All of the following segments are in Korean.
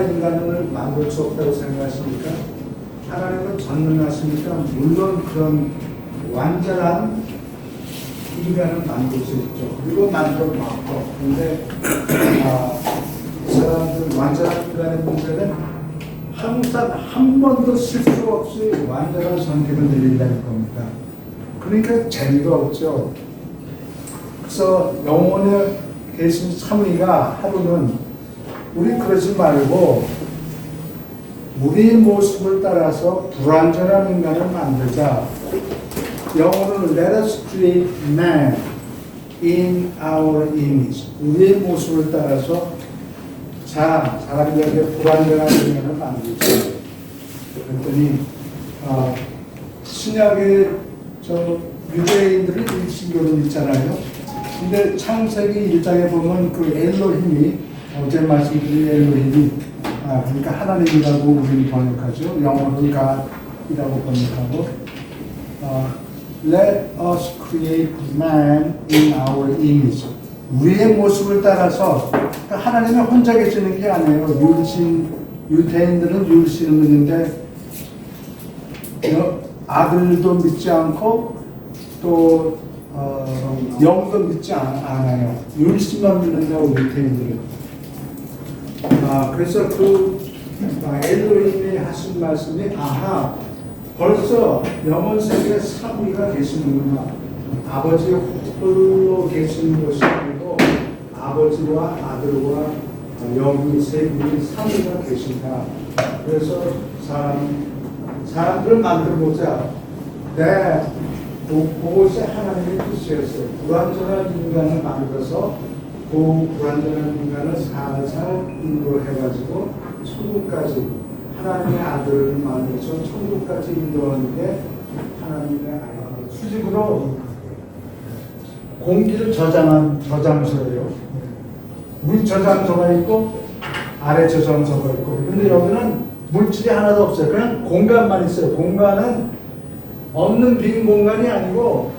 완전한 인간을 만들 수 없다고 생각하십니까? 하나님은 전능하십니까? 물론 그런 완전한 인간을 만들 수 있죠. 그리고 만들어 봤고. 근데, 이 사람들 완전한 인간의 문제는 항상 한 번도 실수 없이 완전한 선택을 내린다는 겁니다. 그러니까 재미가 없죠. 그래서 영혼에 계신 참의가 하루는 우리 그러지 말고 우리의 모습을 따라서 불완전한 인간을 만들자. 영어는 Let us create man in our image. 우리의 모습을 따라서 사람들에게 불완전한 인간을 만들자. 그랬더니 신약의 유대인들의 일신교를 있잖아요. 근데 창세기 1장에 보면 그 엘로힘이 어제 말씀드린 엘로힘이 그러니까 하나님이라고 우리는 번역하죠. 영어로는 God이라고 번역하고 Let us create man in our image. 우리의 모습을 따라서 그러니까 하나님은 혼자 계시는 게 아니에요. 유대인들은 율신을 믿는데 아들도 믿지 않고 또 영도 믿지 않아요. 율신만 믿는다고 유대인들은. 그래서 엘로힘이 하신 말씀이 벌써 영혼 세계에 삼위가 계시는구나. 아버지 홀로 계시는 것이 아니고 아버지와 아들과 영이 세 분이 삼위가 계신다. 그래서 사람들을 만들고자 그것이 하나님의 뜻이었어요. 불완전한 인간을 만들어서 그 불완전한 인간을 살살 인도해가지고 천국까지 하나님의 아들을 만들어서 천국까지 인도하는 게 하나님의 아들. 수직으로 공기를 저장한 저장소예요. 물 저장소가 있고 아래 저장소가 있고. 근데 여기는 물질이 하나도 없어요. 그냥 공간만 있어요. 공간은 없는 빈 공간이 아니고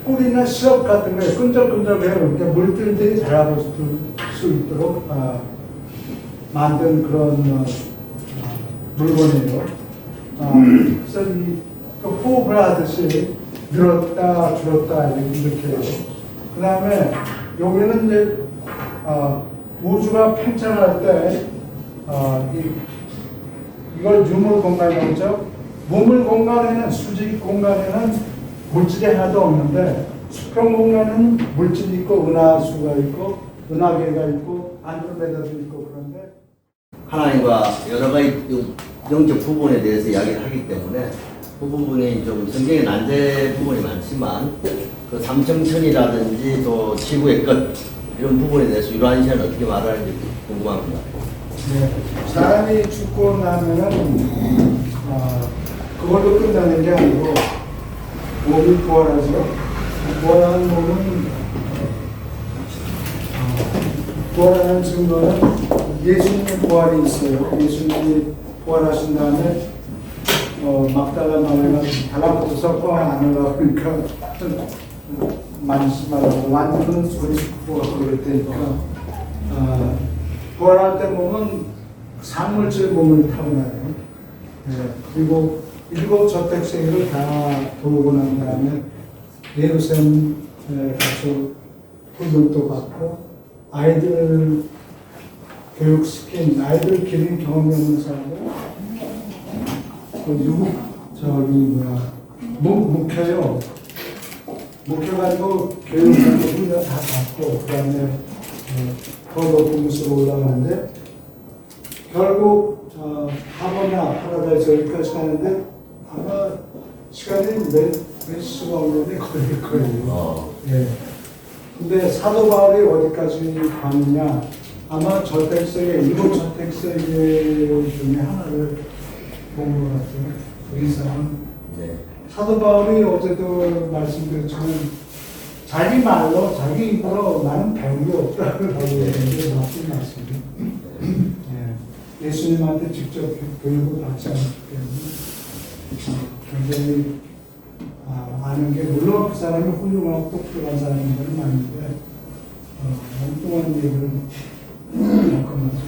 꿀이나 시럽 같은 거에 끈적끈적해요. 그러니까 물들들이 자라볼 수 있도록 만든 그런 물건이에요. 그래서 호흡을 하듯이 늘었다 줄었다 이렇게 해요. 그 다음에 여기는 이제 우주가 팽창할 때 이걸 유물 공간이라고 하죠. 무물 공간에는 수직 공간에는 물질이 하나도 없는데 수평 공간에는 물질이 있고 은하수가 있고 은하계가 있고 안드로메다도 있고. 그런데 하나님과 여러 가지 영적 부분에 대해서 이야기를 하기 때문에 그 부분이 좀 성경에 난제 부분이 많지만 그 삼청천이라든지 또 지구의 끝 이런 부분에 대해서 유라한 시는 어떻게 말하는지 궁금합니다. 네, 사람이 죽고 나면은 그걸로 끝나는 게 아니고 몸이 부활하죠. 부활한 몸은 부활하는 증거는 예수님의 부활이 있어요. 예수님이 부활하신 다음에 막달라 마리아가 달라붙어서 안 올라가 그러니까 많지 말라고 완전은 소리 부활하고 그럴 테니까 부활할 때 몸은 상물질 몸을 타고나요. 그리고 7 저택생을 다 도우고 난 다음에 예루살렘에 가서 훈련도 받고 아이들 교육시킨 아이들 기른 경험이 없는 사람들 묵혀요. 묵혀가지고 교육하고 훈련 다 받고 그 다음에 더 높은 곳으로 올라가는데 결국 하버나 파라다이스 여기까지 가는데 아마 시간이 몇 시가 오는데 걸릴 거예요. 예. 근데 사도 바울이 어디까지 갔느냐? 아마 저택세계, 7 저택세계 중에 하나를 본 것 같아요. 그 이상은. 네. 사도 바울이 어제도 말씀드렸지만 자기 말로, 자기 입으로 나는 배운 게 없다고 하고 있는데 맞긴 맞습니다. 예. 예수님한테 직접 교육을 받지 않기 때문에 굉장히 아는 게 물론 그 사람이 훌륭하고 똑똑한 사람인 건 맞는데 엉뚱한 얘기를 잠깐만 좀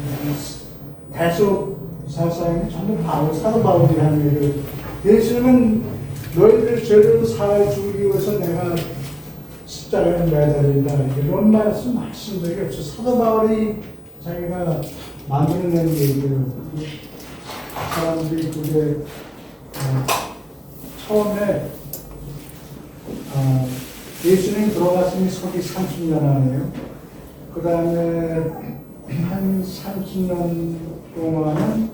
대수 사상이 전부 사도 바울이 하는 얘기를 예수님은 너희들 죄를 사하여 주기 위해서 내가 십자가에 매달린다 이런 말씀 하신 적이 없어. 사도 바울이 자기가 만들어낸 얘기를 사람들이 그게 처음에 예수님이 돌아가시니 서기 30년 안에요. 그 다음에 한 30년 동안은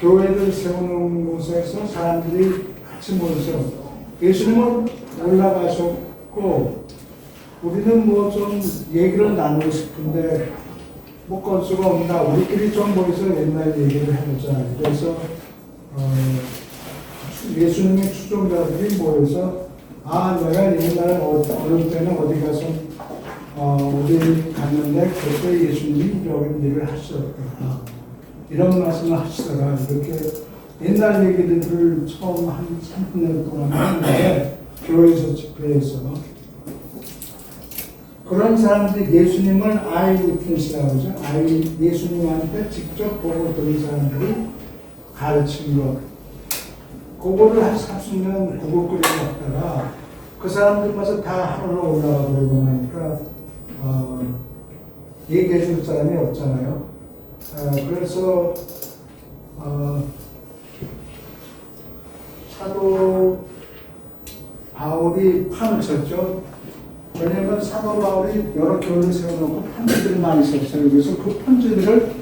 교회를 세우는 곳에서 사람들이 같이 모여서 예수님은 올라가셨고 우리는 뭐 좀 얘기를 나누고 싶은데 못 걸 수가 없나 우리끼리 좀 모여서 옛날 얘기를 해보자. 그래서 예수님의 추종자들이 모여서 내가 옛날에 어릴 때는 어디 가서 우리 갔는데 그때 예수님이 이런 얘기를 하시더라. 이런 말씀을 하시더라. 이렇게 옛날 얘기들을 처음 한 3년 동안 하는데 교회에서 집회에서 그런 사람들이 예수님을 아이위트니스라고 하죠. 예수님한테 직접 보고 들은 사람들이 가르친 것. 그거를 한 30년 구글거리고 갔다가 그 사람들마저 다 하늘로 올라가 버리고 나니까 얘기해 줄 사람이 없잖아요. 그래서 사도 바울이 판을 쳤죠. 왜냐하면 사도 바울이 여러 교회를 세워놓고 편지들을 많이 썼어요. 그래서 그 편지들을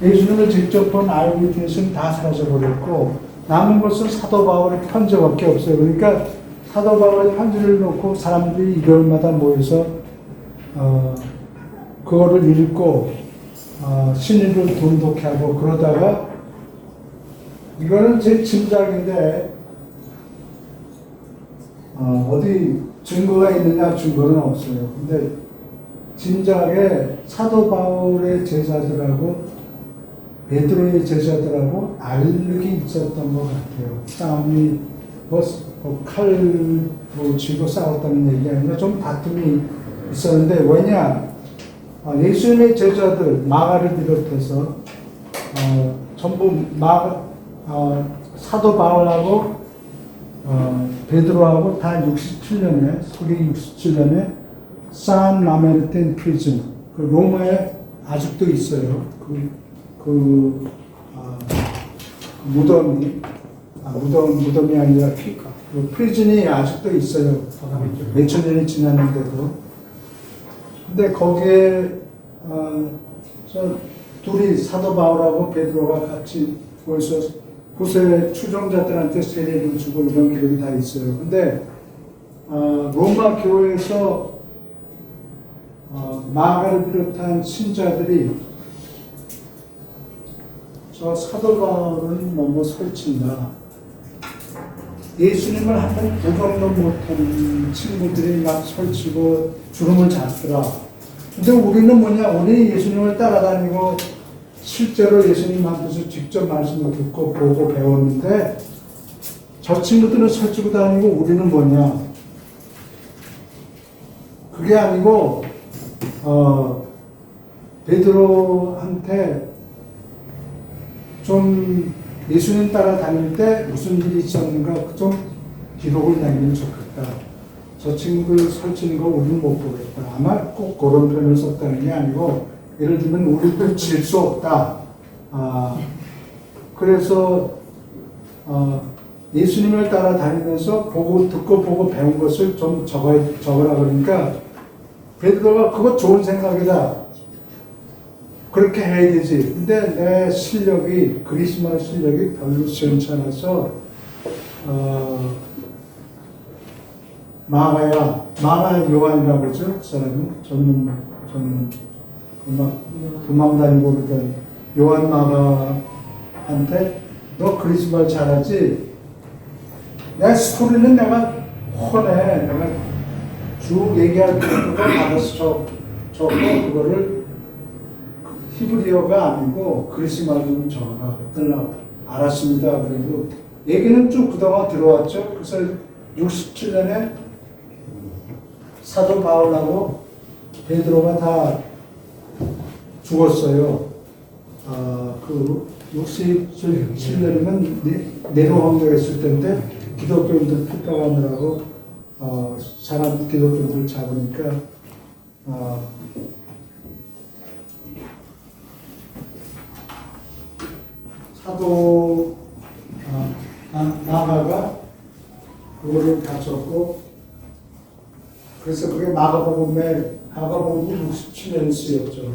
예수님을 직접 본 아이위트니스는 다 사라져버렸고 남은 것은 사도 바울의 편지밖에 없어요. 그러니까 사도 바울의 편지를 놓고 사람들이 일요일마다 모여서 그거를 읽고 신의를 돈독해하고 그러다가 이거는 제 짐작인데 어디 증거가 있느냐 증거는 없어요. 근데 짐작에 사도 바울의 제자들하고 베드로의 제자들하고 알력이 있었던 것 같아요. 싸움이 칼로 쥐고 싸웠다는 얘기 아니라 좀 다툼이 있었는데 왜냐 예수님의 제자들 마가를 비롯해서 전부 사도 바울하고 베드로하고 다 67년에 서기 67년에 산 라메르텐 프리즌 그 로마에 아직도 있어요. 무덤이 아니라 그 프리즌이 아직도 있어요. 몇천 년이 지났는데도. 근데 거기에 저 둘이 사도 바울하고 베드로가 같이 모여서 구세 추종자들한테 세례를 주고 이런 기록이 다 있어요. 근데 로마 교회에서 마가를 비롯한 신자들이 저 사도 바울은 너무 설친다. 예수님을 한번 구경도 못한 친구들이 막 설치고 주름을 잡더라. 근데 우리는 뭐냐? 우리 예수님을 따라다니고 실제로 예수님 앞에서 직접 말씀을 듣고 보고 배웠는데 저 친구들은 설치고 다니고 우리는 뭐냐? 그게 아니고 베드로한테 좀 예수님 따라다닐 때 무슨 일이 있었는가 좀 기록을 남기면 좋겠다. 저 친구들 설치는 거 우리는 못 보겠다. 아마 꼭 그런 표현을 썼다는 게 아니고 예를 들면 우리도 질 수 없다. 그래서 예수님을 따라다니면서 듣고 보고 배운 것을 좀 적으라 그러니까 베드로가 그거 좋은 생각이다. 그렇게 해야 되지. 근데 내 실력이 그리스마 실력이 별로 시원치 않아서 마가 요한이라고 그러죠. 그 사람은 저는 금방 다니고 그러던 요한 마가한테 너 그리스마 잘하지? 내 스토리는 내가 훤해. 내가 쭉 얘기할 때 그거 받아서 적고 그거를 히브리어가 아니고 그리스말로 적어라. 그랬더니 알았습니다. 그리고 얘기는 쭉 그동안 들어왔죠. 그래서 67년에 사도 바울하고 베드로가 다 죽었어요. 그 67년이면 내로왕조가 있을 텐데 기독교인들 핍박하느라고 사람 기독교인들 잡으니까 사도 나가가 그거를 다쳤고 그래서 그게 마가복음에 67년 쓰였죠.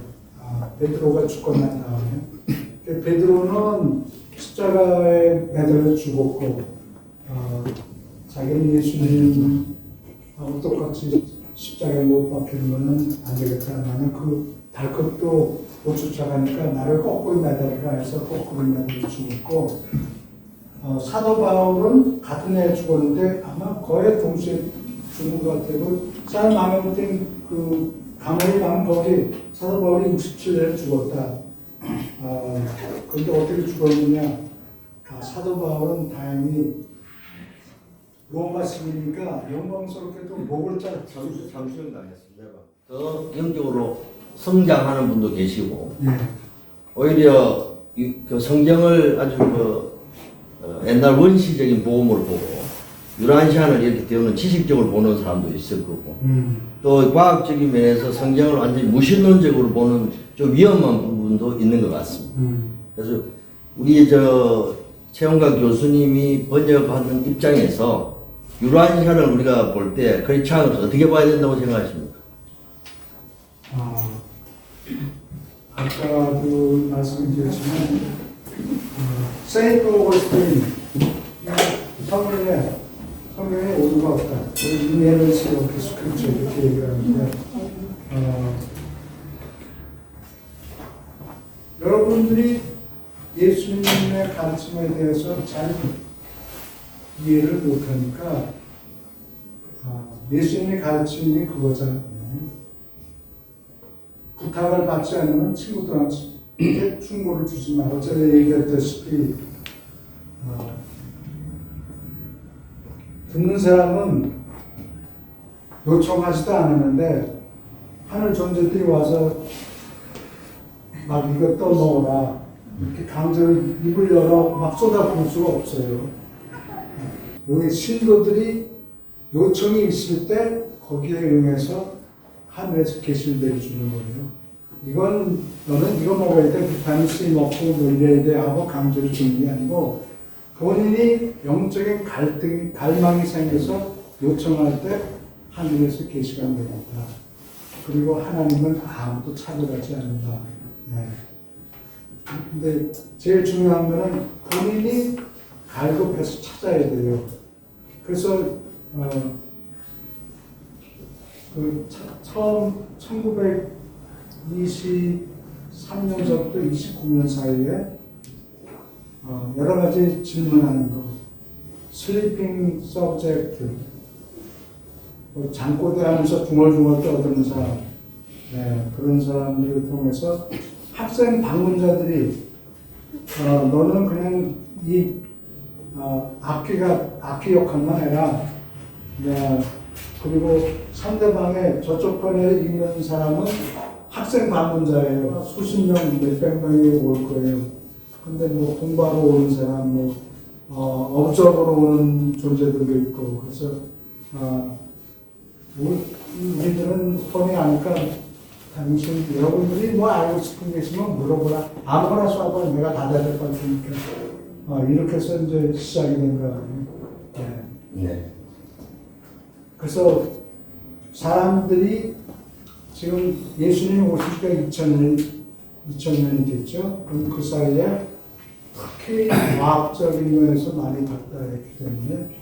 베드로가 죽고 난 다음에 베드로는 십자가에 매달려 죽었고 자기는 예수님하고 똑같이 십자가에 못 박히는 거는 안 되겠다. 나는 그 발끝도 못 쫓아가니까 나를 거꾸로 매달리라 해서 거꾸로 매달려 죽었고 사도 바울은 같은 해에 죽었는데 아마 거의 동시에 죽은 것 같아요. 사람 마음에 그 강원이 가면 거기 사도 바울이 67년에 죽었다. 그런데 어떻게 죽었느냐? 사도 바울은 다행히 로마 시민이니까 영광스럽게도 목을 잘라 잠시만 가겠습니다. 더 영적으로 성장하는 분도 계시고 오히려 그 성경을 아주 옛날 원시적인 복음으로 보고 유란시안을 이렇게 배우는 지식적으로 보는 사람도 있을 거고 또 과학적인 면에서 성경을 완전히 무신론적으로 보는 좀 위험한 부분도 있는 것 같습니다. 그래서 우리 최영각 교수님이 번역하는 입장에서 유란시안을 우리가 볼 때 크리스찬을 어떻게 봐야 된다고 생각하십니까? 아까도 말씀드렸지만 세인트 오거스틴 성경에 오류가 없다. 이메일스 오브 스크립처 이렇게 얘기하는데 여러분들이 예수님의 가르침에 대해서 잘 이해를 못하니까 예수님의 가르침이 그거잖아요. 부탁을 받지 않으면 친구들한테 충고를 주지 마. 어제 얘기했다시피 듣는 사람은 요청하지도 않았는데 하늘 존재들이 와서 막 이거 떠먹어라 이렇게 강제로 입을 열어 막 쏟아부을 수가 없어요. 우리 신도들이 요청이 있을 때 거기에 응해서 하늘에서 계시를 내려주는 거예요. 이건 너는 이거 먹어야 돼, 비타민 C 먹고 뭐 이래야 돼 하고 강제로 주는 게 아니고 본인이 영적인 갈망이 생겨서 요청할 때 하늘에서 계시가 내린다. 그리고 하나님은 아무도 차별하지 않는다. 근데 제일 중요한 거는 본인이 갈급해서 찾아야 돼요. 그래서 처음 1923년부터 29년 사이에 여러 가지 질문하는 거, 슬리핑 서브젝트, 잠꼬대 하면서 중얼중얼 떠드는 사람, 그런 사람들을 통해서 학생 방문자들이 너는 그냥 이 악기 역할만 해라. 그리고 상대방의 저쪽 편에 있는 사람은 학생 방문자예요. 수십 명, 몇백 명이 올 거예요. 근데 뭐 공부하러 오는 사람, 업적으로 오는 존재들도 있고, 그래서 우리들은 폰이 아니까 당신 여러분들이 뭐 알고 싶은 게 있으면 물어보라. 아무거나 쏴봐. 내가 다 대답할 테니까. 이렇게 해서 이제 시작이 된 거예요. 네. 그래서 사람들이 지금 예수님이 오실 때 2000년이 됐죠. 그럼 그 사이에 특히 과학적인 면에서 많이 발달했기 때문에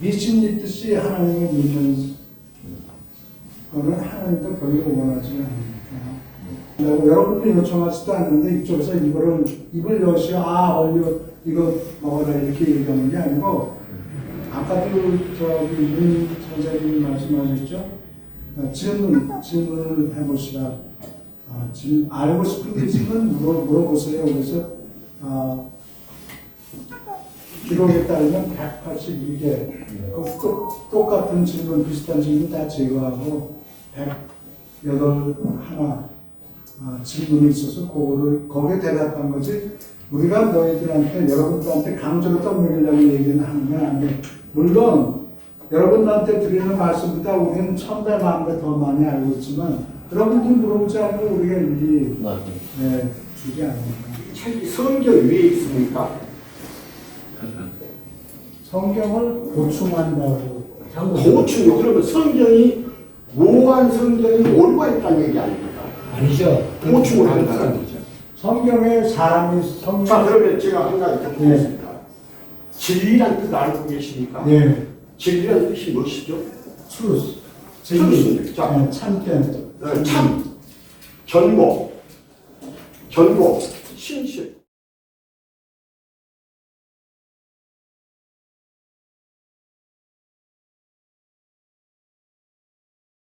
미신 믿듯이 하나님을 믿는 거는 하나님도 별로 원하지 않으니까. 여러분들이 요청하지도 않는데 이쪽에서 입을 여시어 이거 먹어라 이렇게 얘기하는 게 아니고 아까도 윤 선생님이 말씀하셨죠? 질문을 해보시라. 알고 싶은 게 있으면 물어보세요. 그래서 기록에 따르면 181개 똑같은 질문, 비슷한 질문 다 제거하고 108 하나 질문이 있어서 거기에 대답한 거지. 우리가 너희들한테 여러분들한테 강제로 떠먹이려고 얘기는 하는 건 아니에요. 물론 여러분들한테 드리는 말씀보다 우리는 1000배, 10,000배 더 많이 알고 있지만 여러분들 물어보지 않고 우리가 일일이 주지 않으니까. 책이 성경이 왜 있습니까? 성경을 보충한다고. 고충이 그러면 성경이 모호한 성경이 올바 있다는 얘기 아닙니까? 아니죠. 보충을 한다는 거죠. 성경에 사람이 자, 그러면 제가 한 가지 더 묻겠습니다. 진리란 뜻 알고 계십니까? 네, 진리란 뜻이 무엇이죠? truth, truth. 자. 네, 참된. 참, 전고, 신실.